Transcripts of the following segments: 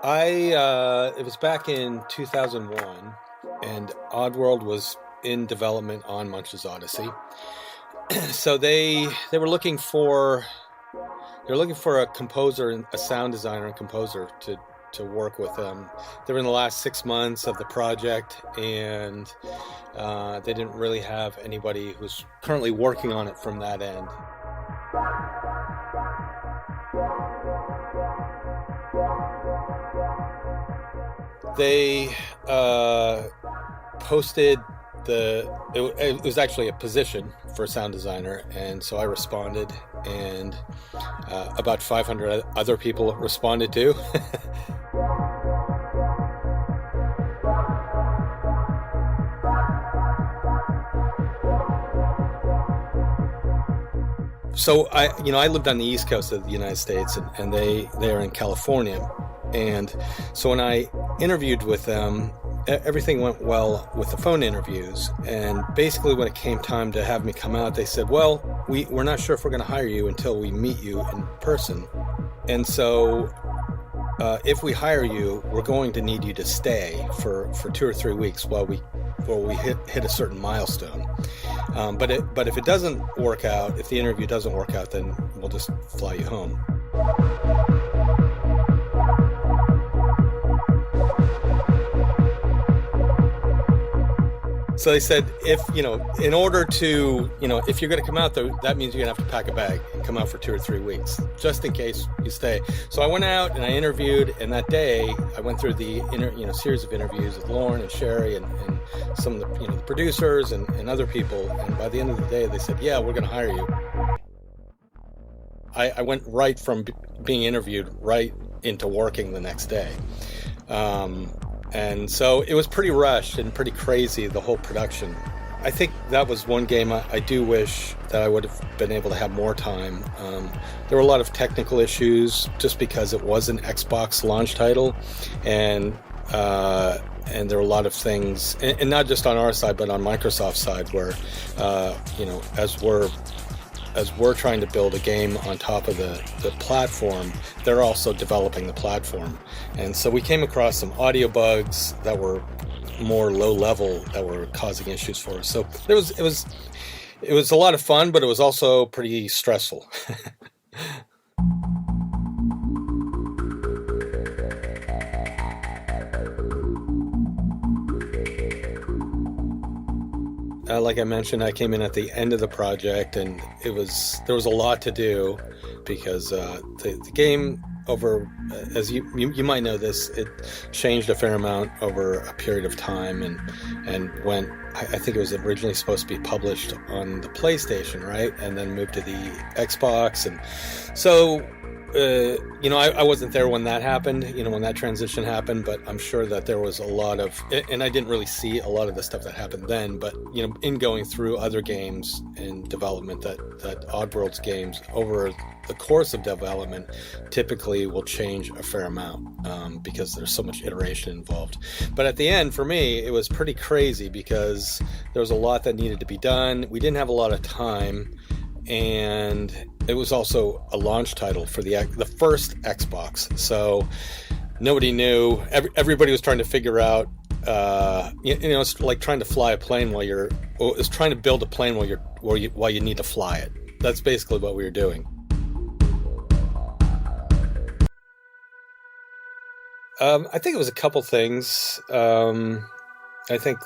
It was back in 2001, and Oddworld was in development on Munch's Oddysee. So they were looking for a composer, and a sound designer and composer to work with them. They were in the last 6 months of the project, and they didn't really have anybody who's currently working on it from that end. They posted it was actually a position for a sound designer, and so I responded, and about 500 other people responded too. So I lived on the East Coast of the United States, and they are in California. And so when I interviewed with them, everything went well with the phone interviews. And basically when it came time to have me come out, they said, well, we're not sure if we're going to hire you until we meet you in person. And so if we hire you, we're going to need you to stay for 2 or 3 weeks while we hit a certain milestone. But if it doesn't work out, if the interview doesn't work out, then we'll just fly you home. So they said, if you're going to come out, that means you're going to have to pack a bag and come out for 2 or 3 weeks, just in case you stay. So I went out and I interviewed, and that day I went through the series of interviews with Lauren and Sherry and some of the the producers and other people. And by the end of the day, they said, yeah, we're going to hire you. I went right from being interviewed right into working the next day. And so it was pretty rushed and pretty crazy, the whole production. I think that was one game I do wish that I would have been able to have more time. There were a lot of technical issues just because it was an Xbox launch title, and there were a lot of things, and not just on our side, but on Microsoft's side, where as we're trying to build a game on top of the platform, they're also developing the platform. And so we came across some audio bugs that were more low level that were causing issues for us. So it was a lot of fun, but it was also pretty stressful. Like I mentioned, I came in at the end of the project, and there was a lot to do because the game, over, as you might know this, it changed a fair amount over a period of time, and went. I think it was originally supposed to be published on the PlayStation, right, and then moved to the Xbox, and so. I wasn't there when that happened, when that transition happened, but I'm sure that there was a lot of, and I didn't really see a lot of the stuff that happened then, but, in going through other games in development, that Oddworld's games over the course of development typically will change a fair amount, because there's so much iteration involved. But at the end, for me, it was pretty crazy because there was a lot that needed to be done. We didn't have a lot of time. And it was also a launch title for the first Xbox, nobody knew. Everybody was trying to figure out. It's like trying to fly a plane it's trying to build a plane while you need to fly it. That's basically what we were doing. I think it was a couple things. I think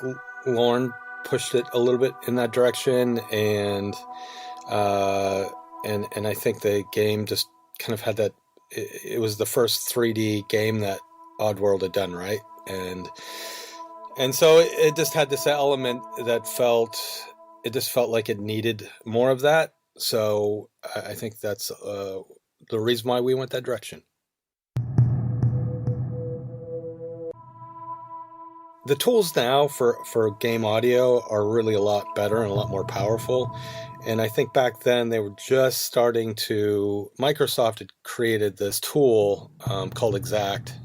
Lauren pushed it a little bit in that direction, and I think the game just kind of had that. It was the first 3D game that Oddworld had done, right? And so it just had this element that it just felt like it needed more of that. So I think that's the reason why we went that direction. The tools now for game audio are really a lot better and a lot more powerful. And I think back then they were just starting to. Microsoft had created this tool called Exact.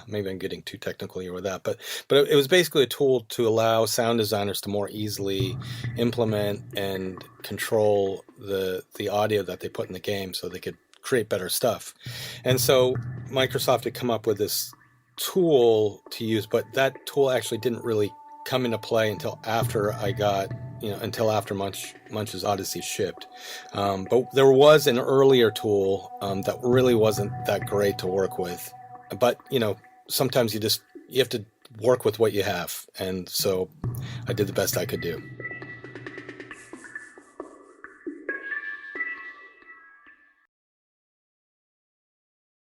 Maybe I'm getting too technical here with that, but it was basically a tool to allow sound designers to more easily implement and control the audio that they put in the game, so they could create better stuff. And so Microsoft had come up with this tool to use, but that tool actually didn't really come into play until after I got, until after Munch's Oddysee shipped. But there was an earlier tool that really wasn't that great to work with. But, sometimes you have to work with what you have. And so I did the best I could do.